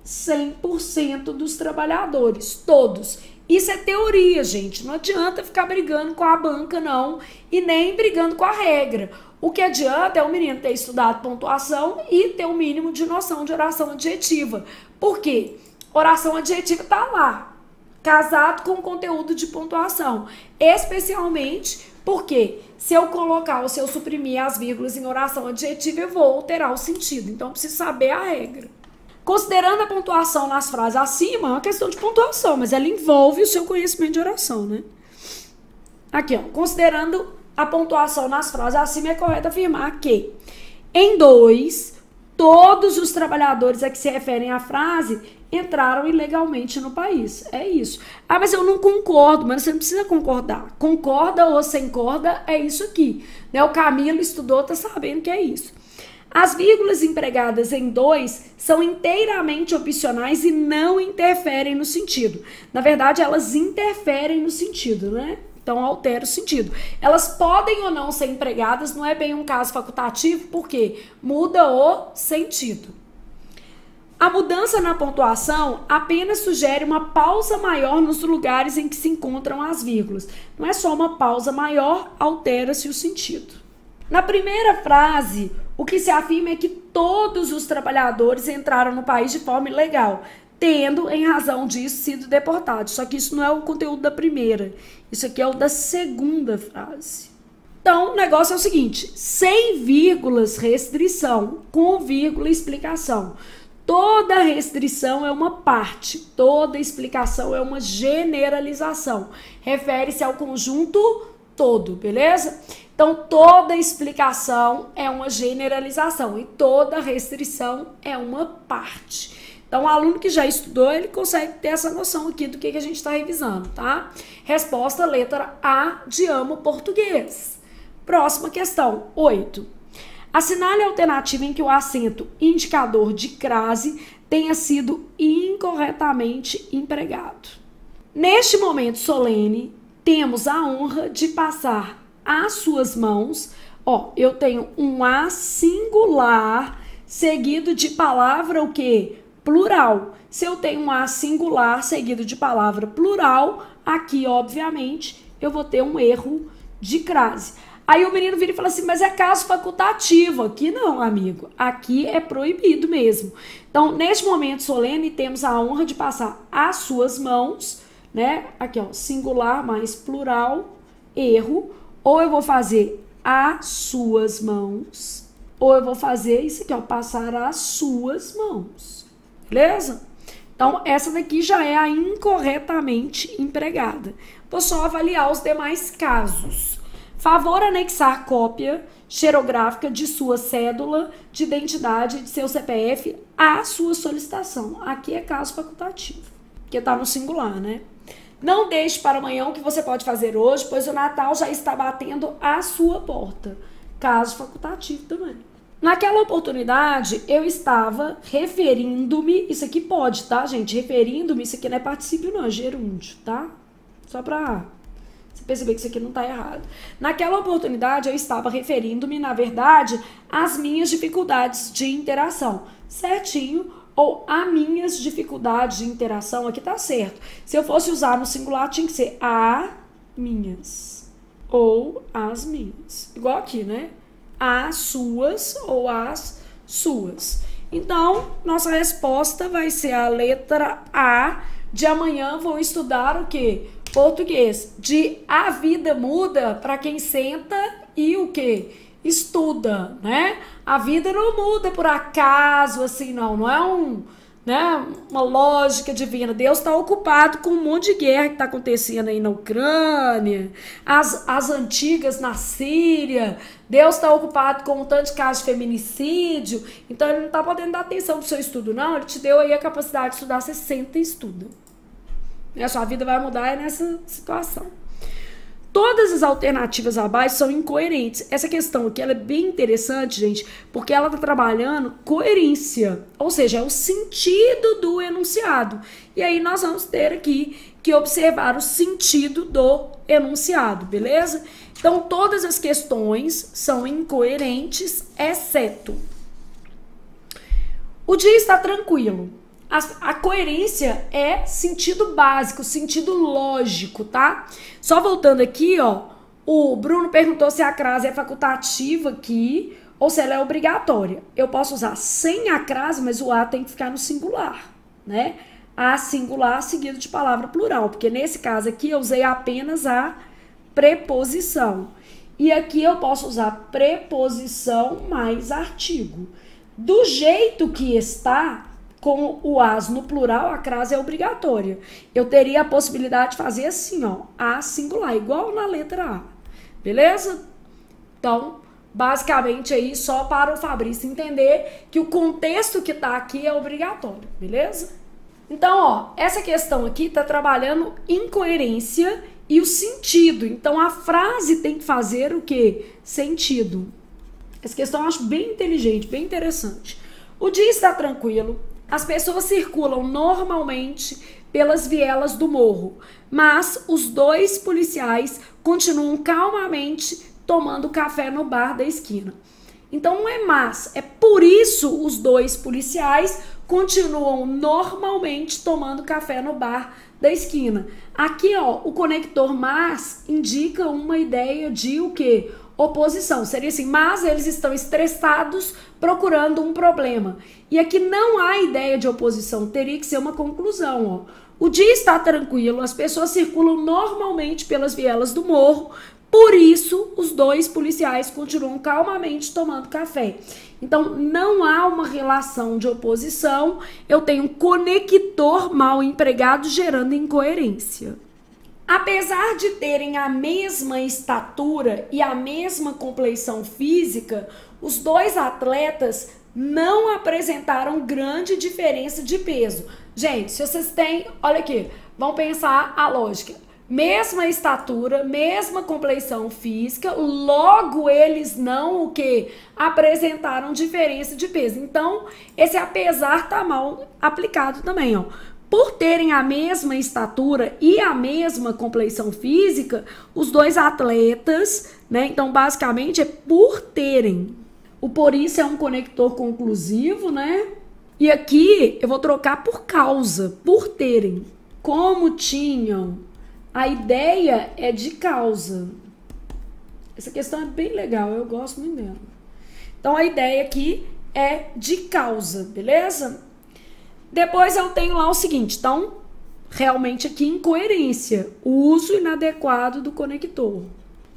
100% dos trabalhadores, todos. Isso é teoria, gente. Não adianta ficar brigando com a banca, não, e nem brigando com a regra. O que adianta é o menino ter estudado pontuação e ter o mínimo de noção de oração adjetiva. Por quê? Oração adjetiva está lá, casado com o conteúdo de pontuação. Especialmente porque se eu colocar ou se eu suprimir as vírgulas em oração adjetiva, eu vou alterar o sentido. Então, eu preciso saber a regra. Considerando a pontuação nas frases acima, é uma questão de pontuação, mas ela envolve o seu conhecimento de oração, né? Aqui, ó, considerando a pontuação nas frases acima, é correto afirmar que, em 2, todos os trabalhadores a que se referem à frase entraram ilegalmente no país. É isso. Ah, mas eu não concordo, mas você não precisa concordar. Concorda ou sem corda, é isso aqui. Né? O Camilo estudou, tá sabendo que é isso. As vírgulas empregadas em 2 são inteiramente opcionais e não interferem no sentido. Na verdade, elas interferem no sentido, né? Então, altera o sentido. Elas podem ou não ser empregadas, não é bem um caso facultativo, porque muda o sentido. A mudança na pontuação apenas sugere uma pausa maior nos lugares em que se encontram as vírgulas. Não é só uma pausa maior, altera-se o sentido. Na primeira frase, o que se afirma é que todos os trabalhadores entraram no país de forma ilegal, tendo, em razão disso, sido deportados. Só que isso não é o conteúdo da primeira. Isso aqui é o da segunda frase. Então, o negócio é o seguinte, sem vírgulas, restrição, com vírgula, explicação. Toda restrição é uma parte, toda explicação é uma generalização. Refere-se ao conjunto todo, beleza? Então, toda explicação é uma generalização e toda restrição é uma parte. Então, o aluno que já estudou, ele consegue ter essa noção aqui do que a gente está revisando, tá? Resposta, letra A de amo português. Próxima questão, 8. Assinale a alternativa em que o acento indicador de crase tenha sido incorretamente empregado. Neste momento solene, temos a honra de passar às suas mãos, eu tenho um A singular seguido de palavra o quê? Plural. Se eu tenho um A singular seguido de palavra plural, aqui, obviamente, eu vou ter um erro de crase. Aí o menino vira e fala assim, mas é caso facultativo. Aqui não, amigo. Aqui é proibido mesmo. Então, neste momento solene, temos a honra de passar às suas mãos, né? Aqui, singular mais plural, erro. Ou eu vou fazer às suas mãos, ou eu vou fazer isso aqui, passar às suas mãos. Beleza? Então, essa daqui já é a incorretamente empregada. Vou só avaliar os demais casos. Favor anexar cópia xerográfica de sua cédula de identidade de seu CPF à sua solicitação. Aqui é caso facultativo, porque está no singular, né? Não deixe para amanhã o que você pode fazer hoje, pois o Natal já está batendo à sua porta. Caso facultativo também. Naquela oportunidade, eu estava referindo-me, isso aqui pode, tá, gente? Referindo-me, isso aqui não é particípio não, é gerúndio, tá? Só para você perceber que isso aqui não tá errado. Naquela oportunidade, eu estava referindo-me, na verdade, às minhas dificuldades de interação. Certinho, ou a minhas dificuldades de interação, aqui tá certo. Se eu fosse usar no singular, tinha que ser a minhas, ou as minhas. Igual aqui, né? As suas ou as suas. Então, nossa resposta vai ser a letra A. De amanhã vou estudar o quê? Português. De a vida muda para quem senta e o quê? Estuda, né? A vida não muda por acaso, assim, não é uma lógica divina. Deus está ocupado com um monte de guerra que está acontecendo aí na Ucrânia, as antigas na Síria. Deus está ocupado com um tanto de casos de feminicídio. Então, ele não está podendo dar atenção pro seu estudo, não. Ele te deu aí a capacidade de estudar, você senta e estuda. E a sua vida vai mudar nessa situação. Todas as alternativas abaixo são incoerentes. Essa questão aqui ela é bem interessante, gente, porque ela está trabalhando coerência, ou seja, é o sentido do enunciado. E aí nós vamos ter aqui que observar o sentido do enunciado, beleza? Então, todas as questões são incoerentes, exceto o dia está tranquilo. A coerência é sentido básico, sentido lógico, tá? Só voltando aqui, o Bruno perguntou se a crase é facultativa aqui ou se ela é obrigatória. Eu posso usar sem a crase, mas o A tem que ficar no singular, né? A singular seguido de palavra plural, porque nesse caso aqui eu usei apenas a preposição. E aqui eu posso usar preposição mais artigo. Do jeito que está, com o as no plural, a crase é obrigatória. Eu teria a possibilidade de fazer assim, a singular, igual na letra A. Beleza? Então, basicamente aí, só para o Fabrício entender que o contexto que tá aqui é obrigatório, beleza? Então, essa questão aqui tá trabalhando incoerência e o sentido. Então, a frase tem que fazer o quê? Sentido. Essa questão eu acho bem inteligente, bem interessante. O dia está tranquilo. As pessoas circulam normalmente pelas vielas do morro, mas os dois policiais continuam calmamente tomando café no bar da esquina. Então não é mas, é por isso os dois policiais continuam normalmente tomando café no bar da esquina. Aqui, o conector mas indica uma ideia de o quê? Oposição. Seria assim, mas eles estão estressados procurando um problema. E aqui não há ideia de oposição, teria que ser uma conclusão, O dia está tranquilo, as pessoas circulam normalmente pelas vielas do morro, por isso os dois policiais continuam calmamente tomando café. Então, não há uma relação de oposição, eu tenho um conector mal empregado gerando incoerência. Apesar de terem a mesma estatura e a mesma compleição física, os dois atletas não apresentaram grande diferença de peso. Gente, se vocês têm, olha aqui, vamos pensar a lógica. mesma estatura, mesma compleição física, logo eles não o que apresentaram diferença de peso. Então, esse apesar tá mal aplicado também, ó. Por terem a mesma estatura e a mesma compleição física, os dois atletas, né? Então, basicamente é por terem. O por isso é um conector conclusivo, né? E aqui eu vou trocar por causa, por terem. Como tinham. A ideia é de causa. Essa questão é bem legal, eu gosto muito dela. Então, a ideia aqui é de causa, beleza? Depois eu tenho lá o seguinte, então, realmente aqui incoerência, o uso inadequado do conector.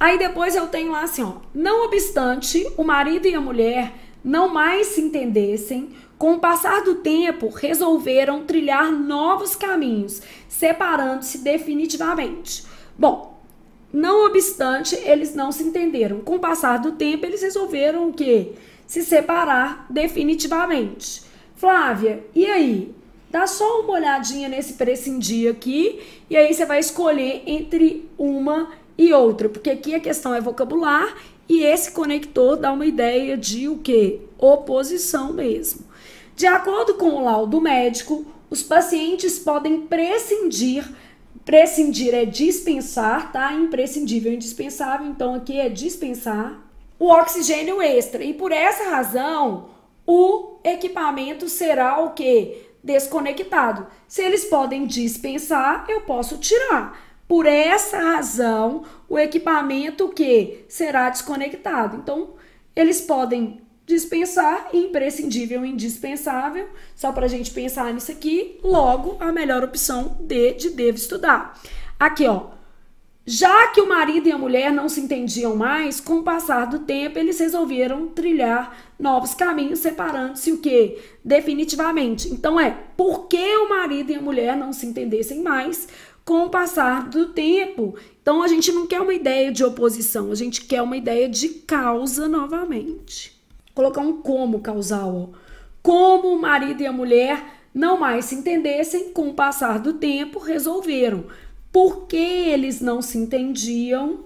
Aí depois eu tenho lá assim, ó, não obstante o marido e a mulher não mais se entendessem, com o passar do tempo resolveram trilhar novos caminhos, separando-se definitivamente. Bom, não obstante eles não se entenderam, com o passar do tempo eles resolveram o quê? Se separar definitivamente. Flávia, e aí? Dá só uma olhadinha nesse prescindir aqui e aí você vai escolher entre uma e outra, porque aqui a questão é vocabular e esse conector dá uma ideia de o quê? Oposição mesmo. De acordo com o laudo médico, os pacientes podem prescindir é dispensar, tá? Imprescindível e indispensável, então aqui é dispensar o oxigênio extra e por essa razão o equipamento será o quê? Desconectado. Se eles podem dispensar, eu posso tirar. Por essa razão, o equipamento que será desconectado. Então, eles podem dispensar, imprescindível e indispensável, só para a gente pensar nisso aqui, logo a melhor opção de devo estudar. Aqui, ó, já que o marido e a mulher não se entendiam mais, com o passar do tempo, eles resolveram trilhar novos caminhos, separando-se o quê? Definitivamente. Então, porque o marido e a mulher não se entendessem mais, com o passar do tempo. Então, a gente não quer uma ideia de oposição, a gente quer uma ideia de causa novamente. Vou colocar um como causal, ó. Como o marido e a mulher não mais se entendessem, com o passar do tempo, resolveram. Porque eles não se entendiam,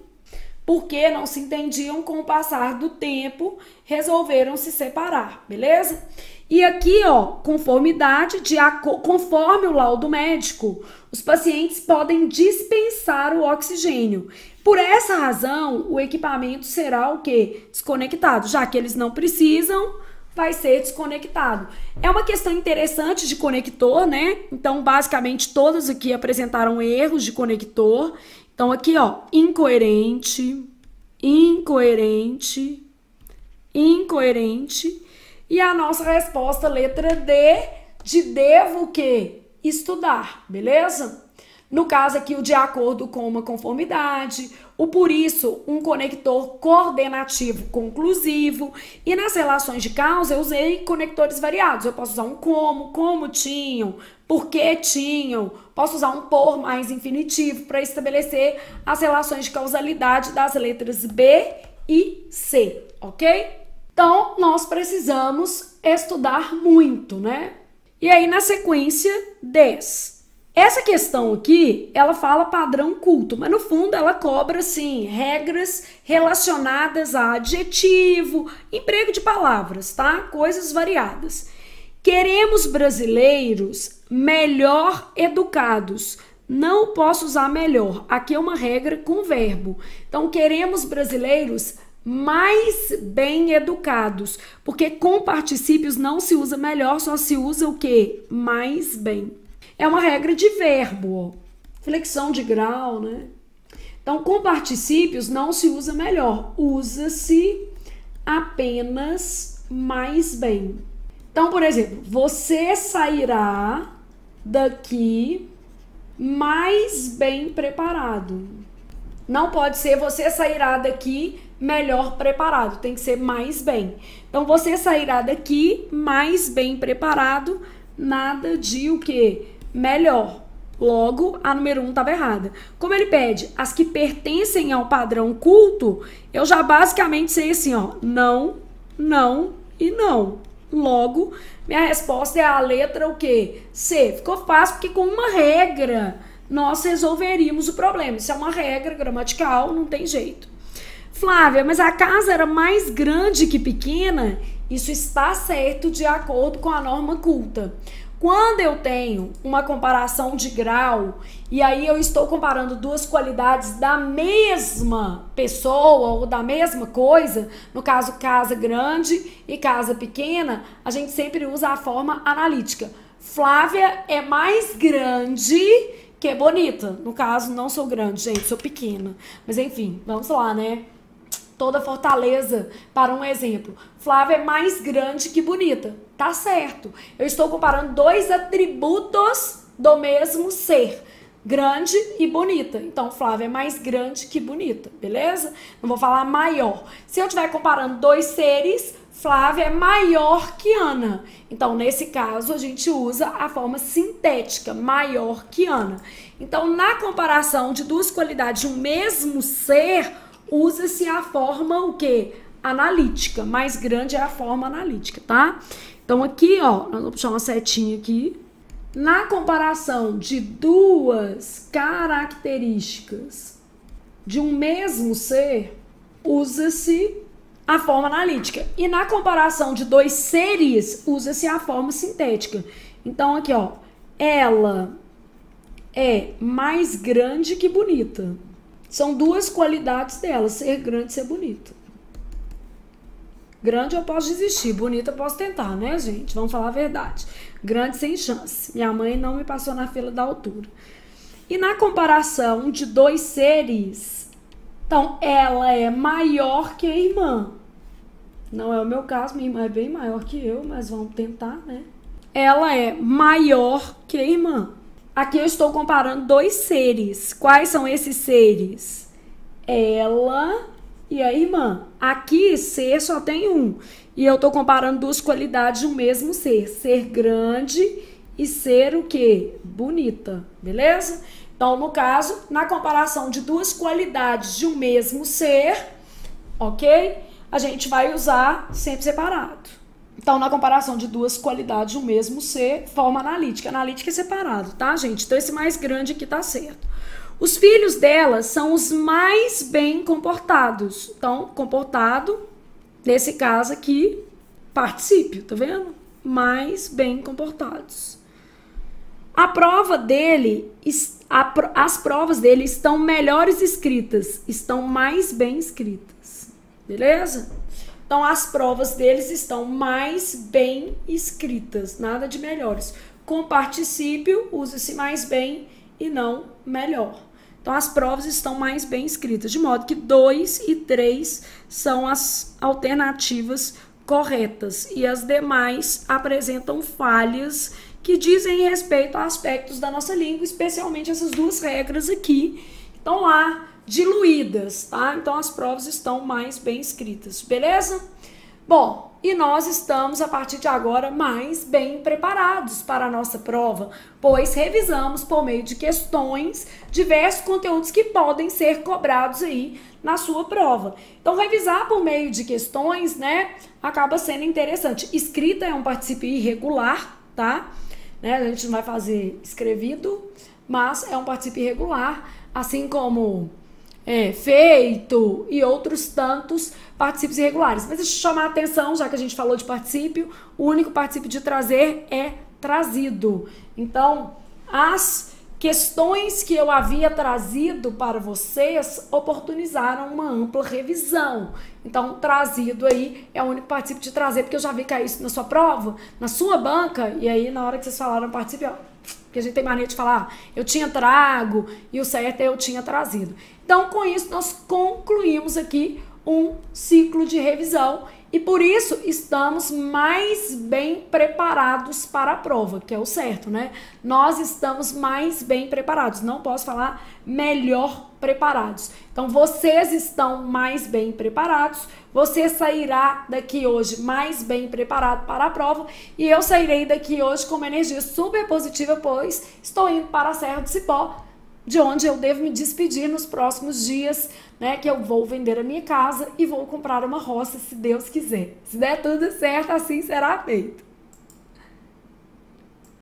porque não se entendiam com o passar do tempo, resolveram se separar, beleza? E aqui, ó, conformidade, conforme o laudo médico, os pacientes podem dispensar o oxigênio. Por essa razão, o equipamento será o quê? Desconectado, já que eles não precisam, vai ser desconectado. É uma questão interessante de conector, né? Então, basicamente, todas aqui apresentaram erros de conector. Então, aqui, ó, incoerente, incoerente, incoerente. E a nossa resposta, letra D, de devo o quê? Estudar, beleza? No caso aqui, o de acordo com uma conformidade, o por isso, um conector coordenativo conclusivo. E nas relações de causa, eu usei conectores variados. Eu posso usar um como tinham, por que tinham. Posso usar um por mais infinitivo para estabelecer as relações de causalidade das letras B e C, ok? Então, nós precisamos estudar muito, né? E aí, na sequência, 10. Essa questão aqui, ela fala padrão culto, mas no fundo ela cobra, assim, regras relacionadas a adjetivo, emprego de palavras, tá? Coisas variadas. Queremos brasileiros melhor educados. Não posso usar melhor. Aqui é uma regra com verbo. Então, queremos brasileiros mais bem educados, porque com particípios não se usa melhor, só se usa o quê? Mais bem. É uma regra de verbo, ó. Flexão de grau, né? Então, com particípios não se usa melhor, usa-se apenas mais bem. Então, por exemplo, você sairá daqui mais bem preparado. Não pode ser você sairá daqui melhor preparado, tem que ser mais bem. Então, você sairá daqui mais bem preparado, nada de o quê? Melhor. Logo, a número 1 estava errada. Como ele pede as que pertencem ao padrão culto, eu já basicamente sei assim, ó, não, não e não. Logo, minha resposta é a letra o quê? C. Ficou fácil porque com uma regra, nós resolveríamos o problema. Isso é uma regra gramatical, não tem jeito. Flávia, mas a casa era mais grande que pequena? Isso está certo de acordo com a norma culta. Quando eu tenho uma comparação de grau, e aí eu estou comparando duas qualidades da mesma pessoa ou da mesma coisa, no caso casa grande e casa pequena, a gente sempre usa a forma analítica. Flávia é mais grande que bonita. No caso, não sou grande, gente, sou pequena. Mas enfim, vamos lá, né? Toda Fortaleza para um exemplo. Flávia é mais grande que bonita. Tá certo. Eu estou comparando dois atributos do mesmo ser. Grande e bonita. Então, Flávia é mais grande que bonita, beleza? Não vou falar maior. Se eu estiver comparando dois seres, Flávia é maior que Ana. Então, nesse caso, a gente usa a forma sintética, maior que Ana. Então, na comparação de duas qualidades de um mesmo ser, usa-se a forma o quê? Analítica. Mais grande é a forma analítica, tá? Então, aqui, ó, nós vamos puxar uma setinha aqui. Na comparação de duas características de um mesmo ser, usa-se a forma analítica. E na comparação de dois seres, usa-se a forma sintética. Então, aqui, ó, ela é mais grande que bonita. São duas qualidades dela, ser grande e ser bonita. Grande eu posso desistir, bonita eu posso tentar, né, gente? Vamos falar a verdade. Grande sem chance. Minha mãe não me passou na fila da altura. E na comparação de dois seres, então ela é maior que a irmã. Não é o meu caso, minha irmã é bem maior que eu, mas vamos tentar, né? Ela é maior que a irmã. Aqui eu estou comparando dois seres. Quais são esses seres? Ela e a irmã. Aqui, ser só tem um. E eu estou comparando duas qualidades de um mesmo ser. Ser grande e ser o quê? Bonita. Beleza? Então, no caso, na comparação de duas qualidades de um mesmo ser, ok? A gente vai usar sempre separado. Então, na comparação de duas qualidades de um mesmo ser, forma analítica. Analítica é separado, tá, gente? Então, esse mais grande aqui tá certo. Os filhos dela são os mais bem comportados. Então, comportado, nesse caso aqui, particípio, tá vendo? Mais bem comportados. A prova dele, as provas dele estão melhores escritas, estão mais bem escritas. Beleza? Então, as provas deles estão mais bem escritas, nada de melhores. Com particípio, usa-se mais bem e não melhor. Então, as provas estão mais bem escritas, de modo que 2 e 3 são as alternativas corretas. E as demais apresentam falhas que dizem respeito a aspectos da nossa língua, especialmente essas duas regras aqui, que estão lá diluídas, tá? Então, as provas estão mais bem escritas, beleza? Bom, e nós estamos, a partir de agora, mais bem preparados para a nossa prova, pois revisamos por meio de questões diversos conteúdos que podem ser cobrados aí na sua prova. Então, revisar por meio de questões, né, acaba sendo interessante. Escrita é um particípio irregular, tá? Né? A gente não vai fazer escrevido, mas é um particípio irregular, assim como feito e outros tantos particípios irregulares. Mas deixa eu chamar a atenção, já que a gente falou de particípio, o único particípio de trazer é trazido. Então, as questões que eu havia trazido para vocês oportunizaram uma ampla revisão. Então, trazido aí é o único particípio de trazer, porque eu já vi cair isso na sua prova, na sua banca, e aí na hora que vocês falaram particípio, porque a gente tem mania de falar, eu tinha trago, e o certo é eu tinha trazido. Então, com isso, nós concluímos aqui um ciclo de revisão e, por isso, estamos mais bem preparados para a prova, que é o certo, né? Nós estamos mais bem preparados, não posso falar melhor preparados. Então, vocês estão mais bem preparados, você sairá daqui hoje mais bem preparado para a prova e eu sairei daqui hoje com uma energia super positiva, pois estou indo para a Serra do Cipó, de onde eu devo me despedir nos próximos dias, né, que eu vou vender a minha casa e vou comprar uma roça, se Deus quiser. Se der tudo certo, assim será feito.